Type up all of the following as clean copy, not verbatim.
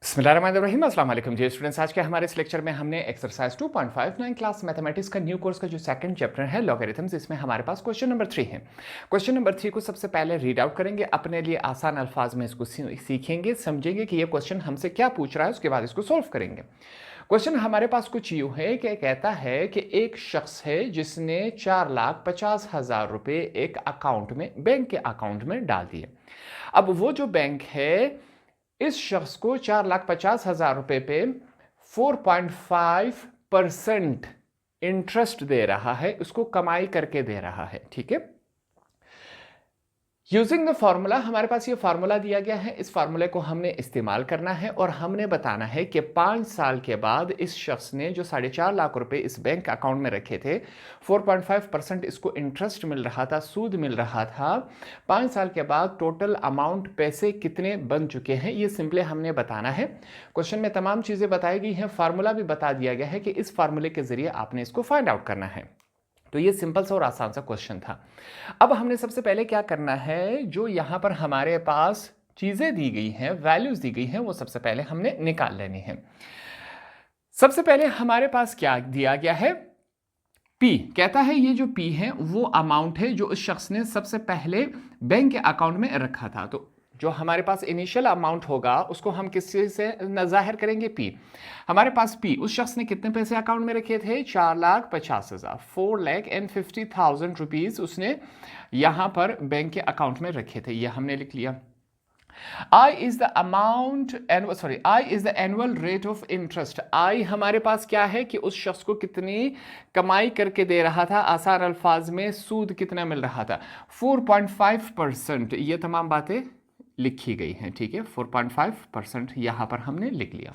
बिस्मिल्लाहिर्रहमानिर्रहीम। अस्सलाम वालेकुम जी स्टूडेंट्स, आज के हमारे इस लेक्चर में हमने एक्सरसाइज 2.59 क्लास मैथमेटिक्स का न्यू कोर्स का जो सेकंड चैप्टर है लॉगरिथम्स, इसमें हमारे पास क्वेश्चन नंबर 3 है। क्वेश्चन नंबर 3 को सबसे पहले रीड आउट करेंगे, अपने लिए आसान अल्फाज में इसको सीखेंगे, समझेंगे कि ये क्वेश्चन हमसे क्या पूछ रहा है, उसके बाद इसको सोल्व करेंगे। क्वेश्चन हमारे पास कुछ यूं है कि कहता है कि एक शख्स है जिसने 4,50,000 रुपए एक अकाउंट में, बैंक के अकाउंट में डाल दिए। अब वो जो बैंक है इस शख्स को 4,50,000 रुपए पे 4.5% इंटरेस्ट दे रहा है, उसको कमाई करके दे रहा है। ठीक है, यूजिंग द फॉर्मूला, हमारे पास ये फार्मूला दिया गया है, इस फार्मूले को हमने इस्तेमाल करना है और हमने बताना है कि 5 साल के बाद इस शख्स ने जो 4.5 लाख रुपए इस बैंक अकाउंट में रखे थे, 4.5% इसको इंटरेस्ट मिल रहा था, सूद मिल रहा था। 5 साल के बाद टोटल अमाउंट पैसे कितने बन चुके हैं, ये सिंपली हमने बताना है। क्वेश्चन में तमाम चीजें बताई गई हैं, फार्मूला भी बता दिया गया है कि इस फार्मूले के जरिए आपने इसको फाइंड आउट करना है। तो ये सिंपल सा और आसान सा क्वेश्चन था। अब हमने सबसे पहले क्या करना है, जो यहां पर हमारे पास चीजें दी गई हैं, वैल्यूज दी गई हैं, वो सबसे पहले हमने निकाल लेनी है। सबसे पहले हमारे पास क्या दिया गया है, P कहता है ये जो P है वो अमाउंट है जो उस शख्स ने सबसे पहले बैंक के अकाउंट में रखा था। तो जो हमारे पास इनिशियल अमाउंट होगा उसको हम किस चीज से जाहिर करेंगे, P। हमारे पास P, उस शख्स ने कितने पैसे अकाउंट में रखे थे, 4,50,000, 4,50,000 रुपीज उसने यहां पर बैंक के अकाउंट में रखे थे, ये हमने लिख लिया। I is the annual rate of interest। I हमारे पास क्या है कि उस शख्स को कितनी कमाई करके दे रहा था, आसान अल्फाज में सूद कितना मिल रहा था, 4.5%। ये तमाम बातें लिखी गई हैं, ठीक है, 4.5% यहां पर हमने लिख लिया।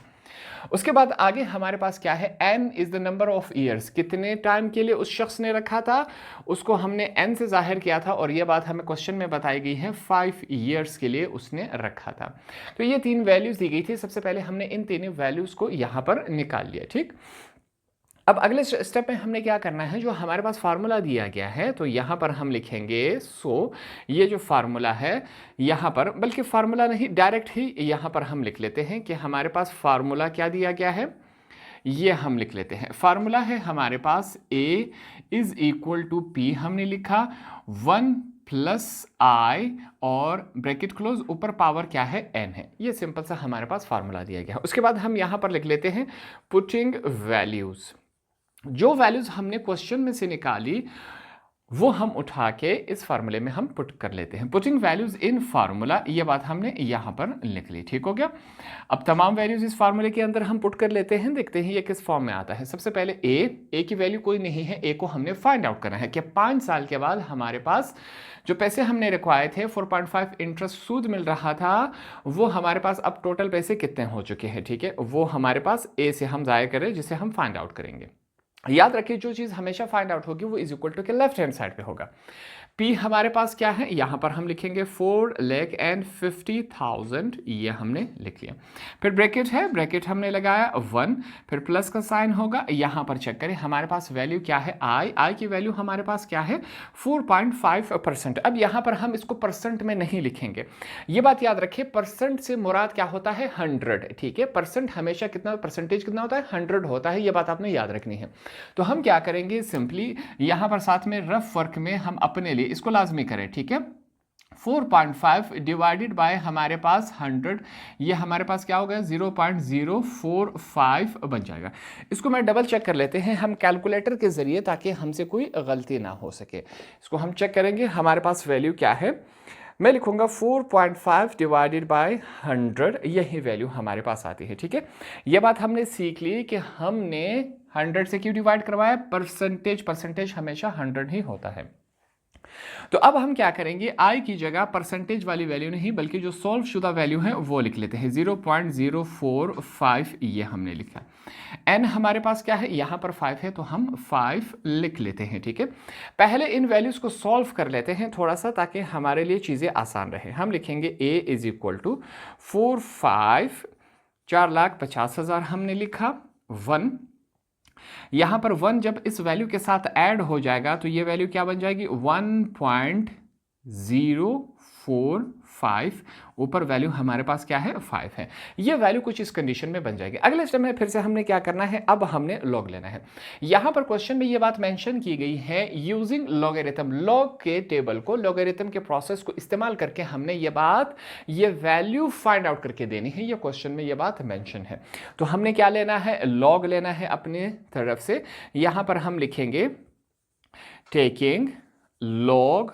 उसके बाद आगे हमारे पास क्या है, n is the number of years, कितने टाइम के लिए उस शख्स ने रखा था, उसको हमने n से जाहिर किया था और यह बात हमें क्वेश्चन में बताई गई है, 5 ईयर्स के लिए उसने रखा था। तो ये 3 वैल्यूज दी गई थी, सबसे पहले हमने इन तीनों वैल्यूज को यहां पर निकाल लिया। ठीक, अब अगले स्टेप में हमने क्या करना है, जो हमारे पास फार्मूला दिया गया है तो यहां पर हम लिखेंगे, ये जो फार्मूला है यहां पर, बल्कि फार्मूला नहीं डायरेक्ट ही यहां पर हम लिख लेते हैं कि हमारे पास फार्मूला क्या दिया गया है, ये हम लिख लेते हैं। फार्मूला है हमारे पास A is equal to P, हमने लिखा 1 प्लस I और ब्रैकेट क्लोज, ऊपर पावर क्या है, n है। ये सिंपल सा हमारे पास फार्मूला दिया गया है। उसके बाद हम यहां पर लिख लेते हैं पुटिंग वैल्यूज। जो वैल्यूज हमने क्वेश्चन में से निकाली वो हम उठा के इस फार्मूले में हम पुट कर लेते हैं। पुटिंग वैल्यूज इन फार्मूला, ये बात हमने यहां पर लिख ली, ठीक हो गया। अब तमाम वैल्यूज इस फार्मूले के अंदर हम पुट कर लेते हैं, देखते हैं ये किस फॉर्म में आता है। सबसे पहले ए की वैल्यू कोई नहीं है, ए को हमने फाइंड आउट करना है कि 5 साल के बाद हमारे पास जो पैसे हमने रखवाए थे, 4.5 इंटरेस्ट सूद मिल रहा था, वो हमारे पास अब टोटल पैसे कितने हो चुके हैं। ठीक है, वो हमारे पास ए से हम जाहिर करें, जिसे हम फाइंड आउट करेंगे। याद रखिए जो चीज हमेशा फाइंड आउट होगी वो इज इक्वल टू के लेफ्ट हैंड साइड पे होगा। P हमारे पास क्या है, यहां पर हम लिखेंगे 4,50,000, ये हमने लिख लिया। फिर ब्रैकेट है, ब्रैकेट हमने लगाया 1, फिर प्लस का साइन होगा। यहां पर चेक करें हमारे पास वैल्यू क्या है, I की वैल्यू हमारे पास क्या है, 4.5%। अब यहां पर हम इसको परसेंट में नहीं लिखेंगे, ये बात याद रखिए, परसेंट से मुराद क्या होता है, 100। ठीक है, परसेंट हमेशा कितना, परसेंटेज कितना होता है, 100 होता है, ये बात आपने याद रखनी है। तो हम क्या करेंगे, सिंपली यहां पर साथ में रफ वर्क में हम अपने लिए इसको लाजमी करें। ठीक है, 4.5 डिवाइडेड बाय हमारे पास 100, ये हमारे पास क्या होगा, 0.045 बन जाएगा। इसको मैं डबल चेक कर लेते हैं हम कैलकुलेटर के जरिए, ताकि हमसे कोई गलती ना हो सके। इसको हम चेक करेंगे, हमारे पास वैल्यू क्या है, मैं लिखूंगा 4.5 डिवाइडेड बाय 100, यही वैल्यू हमारे पास आती है। ठीक है, यह बात हमने सीख ली कि हमने 100 से क्यों डिवाइड करवाया, परसेंटेज हमेशा 100 ही होता है। तो अब हम क्या करेंगे, I की जगह परसेंटेज वाली वैल्यू नहीं बल्कि जो सॉल्व शुदा वैल्यू है वो लिख लेते हैं, 0.045 ये हमने लिखा। n हमारे पास क्या है, यहां पर 5 है तो हम 5 लिख लेते हैं। ठीक है, पहले इन वैल्यूज को सॉल्व कर लेते हैं थोड़ा सा, ताकि हमारे लिए चीजें आसान रहे। हम लिखेंगे A इज इक्वल टू 4,50,000 हमने लिखा, 1, यहां पर 1 जब इस वैल्यू के साथ ऐड हो जाएगा तो ये वैल्यू क्या बन जाएगी, 4 5, ऊपर वैल्यू हमारे पास क्या है 5 है। ये वैल्यू कुछ इस कंडीशन में बन जाएगी। अगले स्टेप में फिर से हमने क्या करना है, अब हमने लॉग लेना है। यहाँ पर क्वेश्चन में ये बात मेंशन की गई है, यूजिंग लॉगरिथम, लॉग के टेबल को, लॉगरिथम के प्रोसेस को इस्तेमाल करके हमने ये वैल्यू फाइंड आउट करके देनी है। ये क्वेश्चन में ये बात मेंशन है। तो हमने क्या लेना है, लॉग लेना है अपने तरफ से। यहाँ पर हम लिखेंगे taking log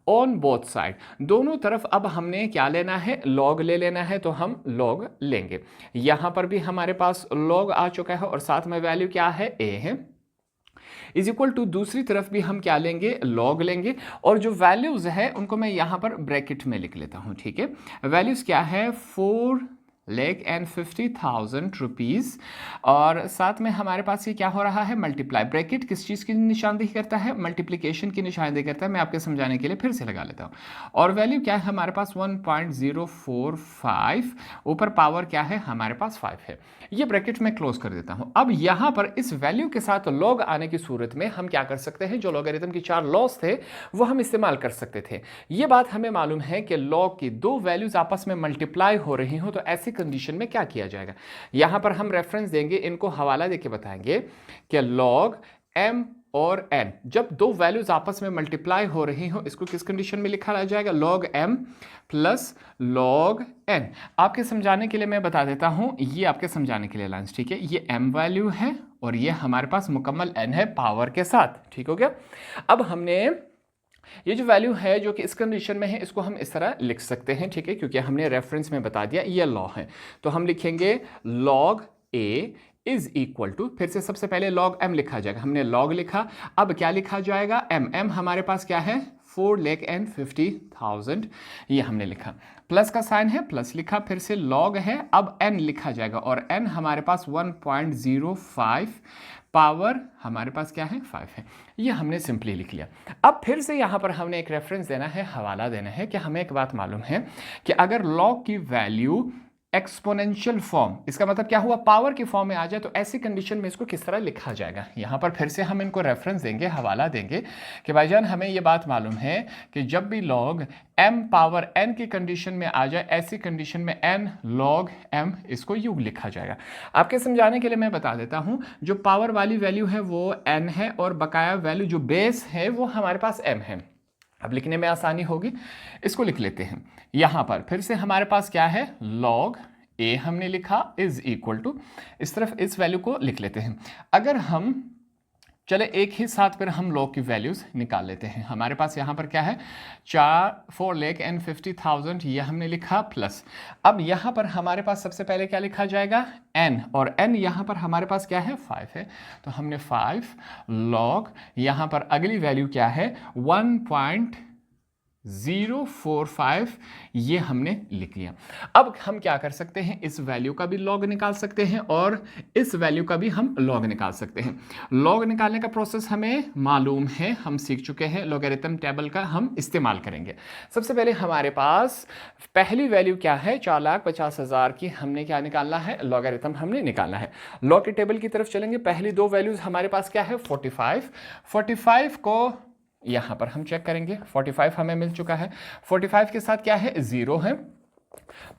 on both side, दोनों तरफ अब हमने क्या लेना है, लॉग ले लेना है। तो हम लॉग लेंगे। यहां पर भी हमारे पास लॉग आ चुका है और साथ में वैल्यू क्या है, a है, इज इक्वल टू दूसरी तरफ भी हम क्या लेंगे, लॉग लेंगे। और जो वैल्यूज है उनको मैं यहां पर ब्रैकेट में लिख लेता हूं, ठीक है। वैल्यूज क्या है, 4,50,000 रुपीज़, और साथ में हमारे पास ये क्या हो रहा है, मल्टीप्लाई। ब्रैकेट किस चीज़ की निशानदेही करता है, मल्टीप्लिकेशन की निशानदेही करता है। मैं आपके समझाने के लिए फिर से लगा लेता हूँ। और वैल्यू क्या है हमारे पास 1.045, ऊपर पावर क्या है हमारे पास 5 है। ये ब्रैकेट में क्लोज कर देता हूँ। अब यहाँ पर इस वैल्यू के साथ लॉग आने की सूरत में हम क्या कर सकते हैं, जो लॉगरिथम की 4 लॉस थे वो हम इस्तेमाल कर सकते थे। ये बात हमें मालूम है कि लॉग की 2 वैल्यूज आपस में मल्टीप्लाई हो रही हो तो ऐसी कंडीशन में क्या किया जाएगा। यहां पर हम रेफरेंस देंगे, इनको हवाला देके बताएंगे कि लॉग m और n, जब 2 वैल्यूज आपस में मल्टीप्लाई हो रही हो, इसको किस कंडीशन में लिखा जाएगा, log m plus log n। आपके समझाने के लिए मैं बता देता हूं, ये आपके समझाने के लिए लाइंस, ठीक है। ये m वैल्यू है और ये हमारे पास मुकम्मल n है पावर के साथ, ठीक हो गया। अब हमने ये जो वैल्यू है जो कि इस कंडीशन में है, इसको हम इस तरह लिख सकते हैं, ठीक है, क्योंकि हमने रेफरेंस में बता दिया ये लॉ है। तो हम लिखेंगे log a is equal to, फिर से सबसे पहले log m लिखा जाएगा। हमने log लिखा, अब क्या लिखा जाएगा, m हमारे पास क्या है 4,50,000, ये हमने लिखा। प्लस का साइन है, प्लस लिखा, फिर से log है, अब n लिखा जाएगा और n हमारे पास 1.05, पावर हमारे पास क्या है 5 है। ये हमने सिंपली लिख लिया। अब फिर से यहाँ पर हमने एक रेफरेंस देना है, हवाला देना है कि हमें एक बात मालूम है कि अगर log की वैल्यू एक्सपोनेंशियल फॉर्म, इसका मतलब क्या हुआ, पावर की फॉर्म में आ जाए, तो ऐसी कंडीशन में इसको किस तरह लिखा जाएगा। यहाँ पर फिर से हम इनको रेफरेंस देंगे, हवाला देंगे कि भाईजान हमें ये बात मालूम है कि जब भी log m पावर n की कंडीशन में आ जाए, ऐसी कंडीशन में n log m, इसको यूं लिखा जाएगा। आपके समझाने के लिए मैं बता देता हूँ, जो पावर वाली वैल्यू है वो n है और बकाया वैल्यू जो बेस है वो हमारे पास m है। अब लिखने में आसानी होगी, इसको लिख लेते हैं। यहां पर फिर से हमारे पास क्या है, log a हमने लिखा इज इक्वल टू, इस तरफ इस वैल्यू को लिख लेते हैं। अगर हम चले एक ही साथ पर हम log की वैल्यूज निकाल लेते हैं। हमारे पास यहाँ पर क्या है, 4,50,000, ये हमने लिखा, प्लस अब यहाँ पर हमारे पास सबसे पहले क्या लिखा जाएगा, n, और n यहाँ पर हमारे पास क्या है 5 है, तो हमने 5 log, यहाँ पर अगली वैल्यू क्या है 1.045, ये हमने लिख लिया। अब हम क्या कर सकते हैं, इस वैल्यू का भी लॉग निकाल सकते हैं और इस वैल्यू का भी हम लॉग निकाल सकते हैं। लॉग निकालने का प्रोसेस हमें मालूम है, हम सीख चुके हैं, लॉगरिथम टेबल का हम इस्तेमाल करेंगे। सबसे पहले हमारे पास पहली वैल्यू क्या है, 4,50,000 की हमने क्या निकालना है, लॉगरिथम हमने निकालना है। लॉग के टेबल की तरफ चलेंगे, पहली 2 वैल्यूज हमारे पास क्या है 45 को यहां पर हम चेक करेंगे, 45 हमें मिल चुका है। 45 के साथ क्या है, 0 है,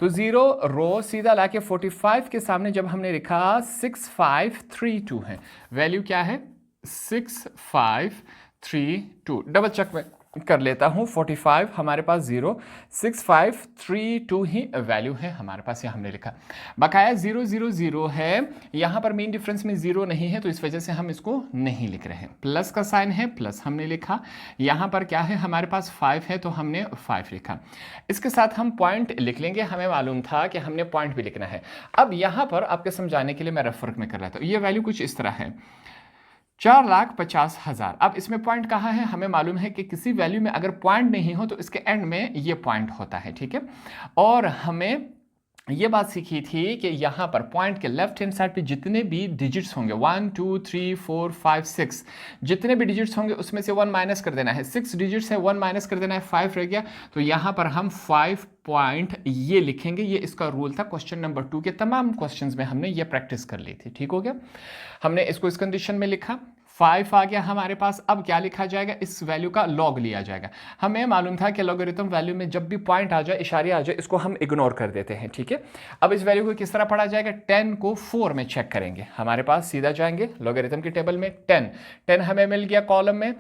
तो 0 रो सीधा लाके 45 के सामने जब हमने लिखा 6532 है, वैल्यू क्या है 6532, डबल चेक में कर लेता हूं, 45 हमारे पास 0, 6532 ही वैल्यू है हमारे पास, यहां हमने लिखा। बकाया 000 है, यहां पर मेन डिफरेंस में 0 नहीं है तो इस वजह से हम इसको नहीं लिख रहे हैं। प्लस का साइन है, प्लस हमने लिखा, यहां पर क्या है हमारे पास 5 है तो हमने 5 लिखा। इसके साथ हम पॉइंट लिख लेंगे, हमें मालूम था कि हमने पॉइंट भी लिखना है। अब यहां पर आपके समझाने के लिए मैं रेफर में कर रहा था, ये वैल्यू कुछ इस तरह है 4,50,000। अब इसमें पॉइंट कहाँ है, हमें मालूम है कि किसी वैल्यू में अगर पॉइंट नहीं हो तो इसके एंड में ये पॉइंट होता है, ठीक है। और हमें ये बात सीखी थी कि यहाँ पर पॉइंट के लेफ्ट हैंड साइड पे जितने भी डिजिट्स होंगे 1 2 3 4 5 6, जितने भी डिजिट्स होंगे उसमें से 1 माइनस कर देना है। 6 डिजिट्स है, 1 माइनस कर देना है, 5 रह गया, तो यहाँ पर हम 5 पॉइंट ये लिखेंगे। ये इसका रूल था, क्वेश्चन नंबर 2 के तमाम क्वेश्चंस में हमने ये प्रैक्टिस कर ली थी, ठीक हो गया। हमने इसको इस कंडीशन में लिखा 5 आ गया हमारे पास। अब क्या लिखा जाएगा, इस वैल्यू का लॉग लिया जाएगा। हमें मालूम था कि लॉगरिथम वैल्यू में जब भी पॉइंट आ जाए, इशारे आ जाए, इसको हम इग्नोर कर देते हैं, ठीक है। अब इस वैल्यू को किस तरह पढ़ा जाएगा, 10 को 4 में चेक करेंगे। हमारे पास सीधा जाएंगे लॉगरिथम की टेबल में, 10 हमें मिल गया कॉलम में।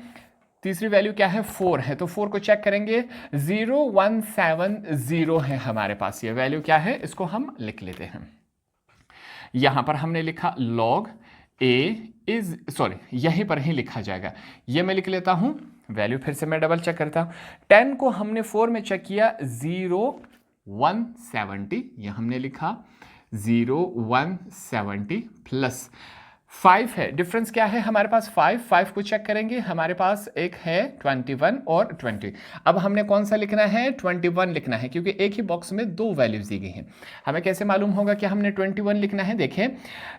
तीसरी वैल्यू क्या है, 4 है, तो 4 को चेक करेंगे, 0170 है हमारे पास। ये वैल्यू क्या है, इसको हम लिख लेते हैं। यहां पर हमने लिखा log a इज, सॉरी यहीं पर ही लिखा जाएगा, ये मैं लिख लेता हूं। वैल्यू फिर से मैं डबल चेक करता हूं। 10 को हमने 4 में चेक किया, 0170, ये हमने लिखा 0170 प्लस 5 है। डिफरेंस क्या है हमारे पास, 5 को चेक करेंगे, हमारे पास एक है 21 और 20। अब हमने कौन सा लिखना है, 21 लिखना है, क्योंकि एक ही बॉक्स में 2 वैल्यूज दी गई हैं। हमें कैसे मालूम होगा कि हमने 21 लिखना है, देखें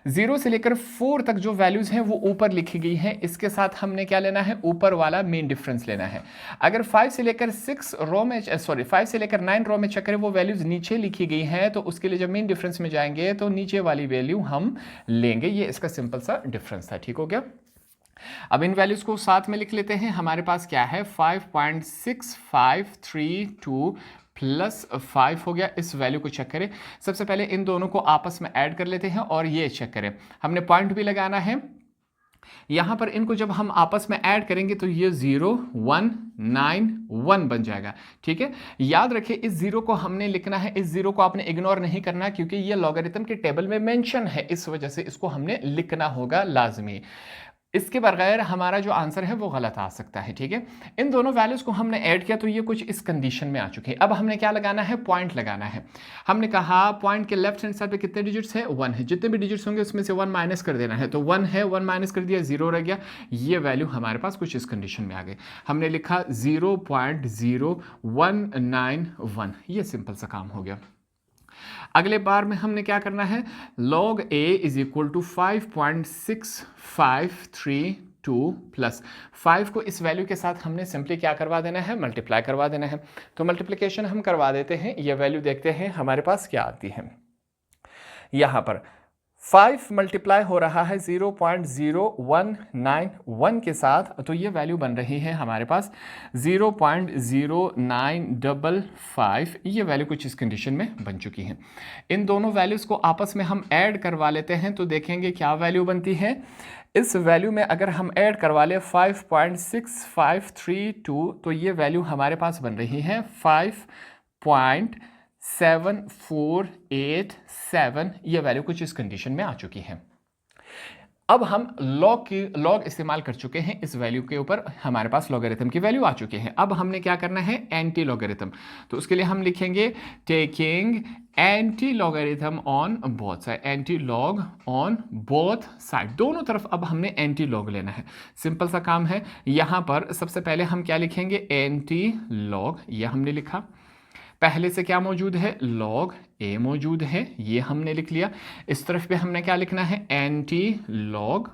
0 से लेकर 4 तक जो वैल्यूज हैं वो ऊपर लिखी गई हैं, इसके साथ हमने क्या लेना है, ऊपर वाला मेन डिफरेंस लेना है। अगर 5 से लेकर 6 रो में, सॉरी 5 से लेकर 9 रो में चेक करें, वो वैल्यूज नीचे लिखी गई हैं, तो उसके लिए जब मेन डिफरेंस में जाएंगे तो नीचे वाली वैल्यू हम लेंगे। ये इसका सिंपल सा डिफरेंस था, ठीक हो गया। अब इन वैल्यूज को साथ में लिख लेते हैं। हमारे पास क्या है, 5.6532 प्लस 5 हो गया। इस वैल्यू को चेक करें, सबसे पहले इन दोनों को आपस में ऐड कर लेते हैं और ये चेक करें, हमने पॉइंट भी लगाना है यहां पर। इनको जब हम आपस में ऐड करेंगे तो ये 0191 बन जाएगा, ठीक है। याद रखिए इस 0 को हमने लिखना है, इस 0 को आपने इग्नोर नहीं करना, क्योंकि ये लॉगरिथम के टेबल में मेंशन है, इस वजह से इसको हमने लिखना होगा लाजमी। इसके बगैर हमारा जो आंसर है वो गलत आ सकता है, ठीक है। इन दोनों वैल्यूज को हमने ऐड किया तो ये कुछ इस कंडीशन में आ चुके हैं। अब हमने क्या लगाना है, पॉइंट लगाना है। हमने कहा पॉइंट के लेफ्ट हैंड साइड पे कितने डिजिट्स है, 1 है, जितने भी डिजिट्स होंगे उसमें से 1 माइनस कर देना है, तो 1 है, 1 माइनस कर दिया, 0 रह गया। ये वैल्यू हमारे पास कुछ इस कंडीशन में आ गई। हमने लिखा 0.0191, ये सिंपल सा काम हो गया। अगले बार में हमने क्या करना है, log a is equal to 5.6532 plus 5 को इस वैल्यू के साथ हमने सिंपली क्या करवा देना है, मल्टीप्लाई करवा देना है। तो मल्टीप्लिकेशन हम करवा देते हैं, ये वैल्यू देखते हैं हमारे पास क्या आती है। यहां पर 5 मल्टीप्लाई हो रहा है 0.0191 के साथ, तो ये वैल्यू बन रही है हमारे पास 0.0955। ये वैल्यू कुछ इस कंडीशन में बन चुकी है। इन दोनों वैल्यूज को आपस में हम ऐड करवा लेते हैं तो देखेंगे क्या वैल्यू बनती है। इस वैल्यू में अगर हम ऐड करवा ले 5.6532, तो ये वैल्यू हमारे पास बन रही है 5.7487। ये वैल्यू कुछ इस कंडीशन में आ चुकी है। अब हम लॉग इस्तेमाल कर चुके हैं इस वैल्यू के ऊपर, हमारे पास लॉगरिथम की वैल्यू आ चुकी है। अब हमने क्या करना है, एंटी लॉगरिथम। तो उसके लिए हम लिखेंगे taking anti logarithm on both side, anti log on both side, दोनों तरफ अब हमने एंटी लॉग लेना है। सिंपल सा काम है। यहां पर सबसे पहले हम क्या लिखेंगे, एंटी लॉग, ये हमने लिखा। पहले से क्या मौजूद है, log a मौजूद है, ये हमने लिख लिया। इस तरफ पे हमने क्या लिखना है, एंटी लॉग।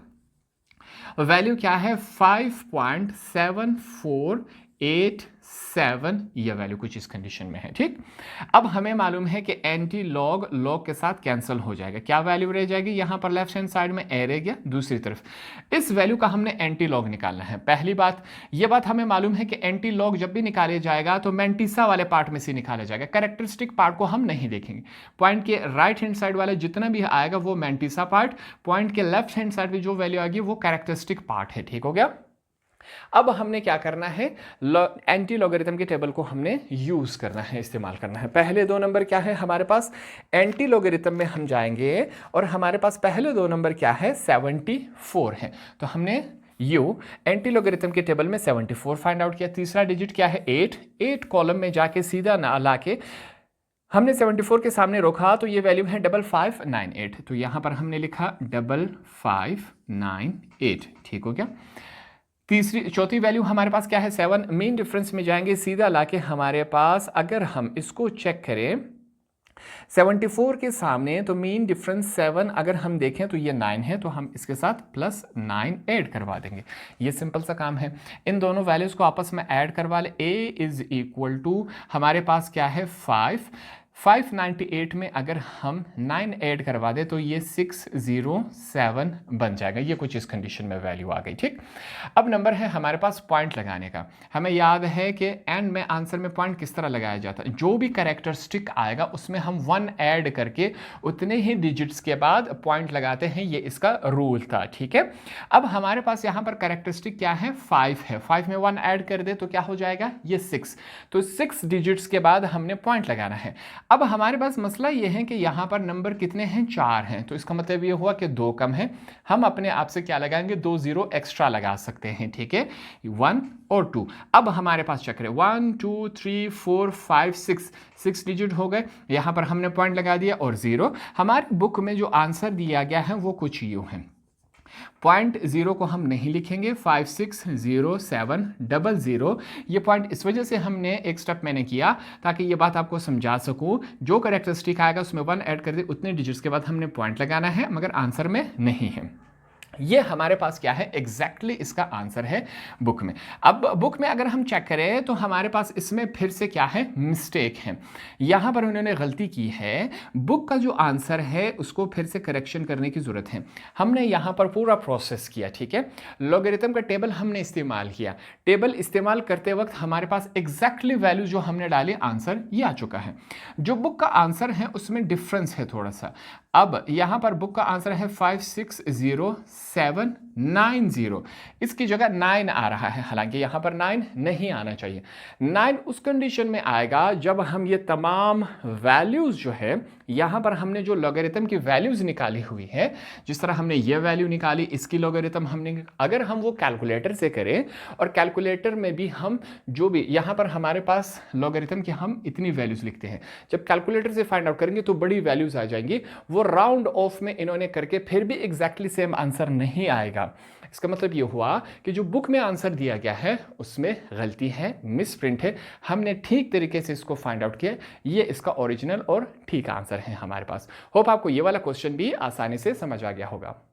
वैल्यू क्या है, 5.7487, ये वैल्यू कुछ इस कंडीशन में है, ठीक। अब हमें मालूम है कि एंटी लॉग लॉग के साथ कैंसिल हो जाएगा, क्या वैल्यू रह जाएगी, यहां पर लेफ्ट हैंड साइड में ए रह गया, दूसरी तरफ इस वैल्यू का हमने एंटी लॉग निकालना है। पहली बात, ये बात हमें मालूम है कि एंटी लॉग जब भी निकाले जाएगा तो मैंटिसा वाले पार्ट में से निकाला जाएगा, कैरेक्टरिस्टिक पार्ट को हम नहीं देखेंगे। पॉइंट के राइट हैंड साइड वाले जितना भी आएगा वो मैंटिसा पार्ट, पॉइंट के लेफ्ट हैंड साइड में जो वैल्यू आएगी वो कैरेक्टरिस्टिक पार्ट है, ठीक हो गया। अब हमने क्या करना है, एंटी लॉगरिथम के टेबल को हमने यूज करना है, इस्तेमाल करना है। पहले 2 नंबर क्या है हमारे पास, एंटी लॉगरिथम में हम जाएंगे और हमारे पास पहले 2 नंबर क्या है, 74 है। तो हमने एंटी लॉगरिथम के टेबल में 74 फाइंड आउट किया। तीसरा डिजिट क्या है, 8 कॉलम में जाके सीधा ना लाके हमने 74 के सामने रोका, तो ये वैल्यू है 5598। तो यहां पर हमने लिखा 5598, ठीक हो गया। चौथी वैल्यू हमारे पास क्या है, 7। मेन डिफरेंस में जाएंगे, सीधा लाके हमारे पास अगर हम इसको चेक करें 74 के सामने, तो मेन डिफरेंस 7 अगर हम देखें तो ये 9 है, तो हम इसके साथ +9 ऐड करवा देंगे। ये सिंपल सा काम है। इन दोनों वैल्यूज को आपस में ऐड करवा ले। a इज इक्वल टू हमारे पास क्या है, 5। 598 में अगर हम 9 ऐड करवा दें तो ये 607 बन जाएगा। ये कुछ इस कंडीशन में वैल्यू आ गई, ठीक। अब नंबर है हमारे पास पॉइंट लगाने का। हमें याद है कि एंड में आंसर में पॉइंट किस तरह लगाया जाता है, जो भी कैरेक्टरिस्टिक आएगा उसमें हम 1 ऐड करके उतने ही डिजिट्स के बाद पॉइंट लगाते हैं, ये इसका रूल था, ठीक है। अब हमारे पास यहाँ पर कैरेक्टरिस्टिक क्या है, 5 है। 5 में 1 ऐड कर दे तो क्या हो जाएगा, ये 6। तो 6 डिजिट्स के बाद हमने पॉइंट लगाना है। अब हमारे पास मसला ये है कि यहाँ पर नंबर कितने हैं, 4 हैं। तो इसका मतलब ये हुआ कि 2 कम है। हम अपने आप से क्या लगाएंगे, 2 0 एक्स्ट्रा लगा सकते हैं, ठीक है, 1 और 2। अब हमारे पास चक्र है 1 2 3 4 5 6 डिजिट हो गए। यहाँ पर हमने पॉइंट लगा दिया और 0। हमारी बुक में जो आंसर दिया गया है वो कुछ यूँ है। पॉइंट 0 को हम नहीं लिखेंगे, 560700। ये पॉइंट इस वजह से हमने एक स्टेप मैंने किया ताकि ये बात आपको समझा सकूं। जो कैरेक्टरिस्टिक आएगा उसमें 1 ऐड कर दे, उतने डिजिट्स के बाद हमने पॉइंट लगाना है, मगर आंसर में नहीं है। ये हमारे पास क्या है, एग्जैक्टली इसका आंसर है बुक में। अब बुक में अगर हम चेक करें तो हमारे पास इसमें फिर से क्या है, मिस्टेक है। यहाँ पर उन्होंने गलती की है। बुक का जो आंसर है उसको फिर से करेक्शन करने की ज़रूरत है। हमने यहाँ पर पूरा प्रोसेस किया, ठीक है। लॉगरिथम का टेबल हमने इस्तेमाल किया। टेबल इस्तेमाल करते वक्त हमारे पास एग्जैक्टली वैल्यू जो हमने डाली, आंसर ये आ चुका है। जो बुक का आंसर है उसमें डिफरेंस है थोड़ा सा। अब यहाँ पर बुक का आंसर है 560790, इसकी जगह 9 आ रहा है, हालांकि यहाँ पर 9 नहीं आना चाहिए। 9 उस कंडीशन में आएगा जब हम ये तमाम वैल्यूज़ जो है, यहाँ पर हमने जो लॉगरिथम की वैल्यूज़ निकाली हुई है, जिस तरह हमने ये वैल्यू निकाली, इसकी लॉगरिथम हमने, अगर हम वो कैलकुलेटर से करें और कैलकुलेटर में भी हम जो भी यहाँ पर हमारे पास लॉगरिथम की हम इतनी वैल्यूज़ लिखते हैं, जब कैलकुलेटर से फाइंड आउट करेंगे तो बड़ी वैल्यूज़ आ जाएंगी। वो राउंड ऑफ में इन्होंने करके फिर भी एग्जैक्टली सेम आंसर नहीं आएगा। इसका मतलब ये हुआ कि जो बुक में आंसर दिया गया है उसमें गलती है, मिस प्रिंट है। हमने ठीक तरीके से इसको फाइंड आउट किया, ये इसका ओरिजिनल और ठीक आंसर है हमारे पास। होप आपको ये वाला क्वेश्चन भी आसानी से समझ आ गया होगा।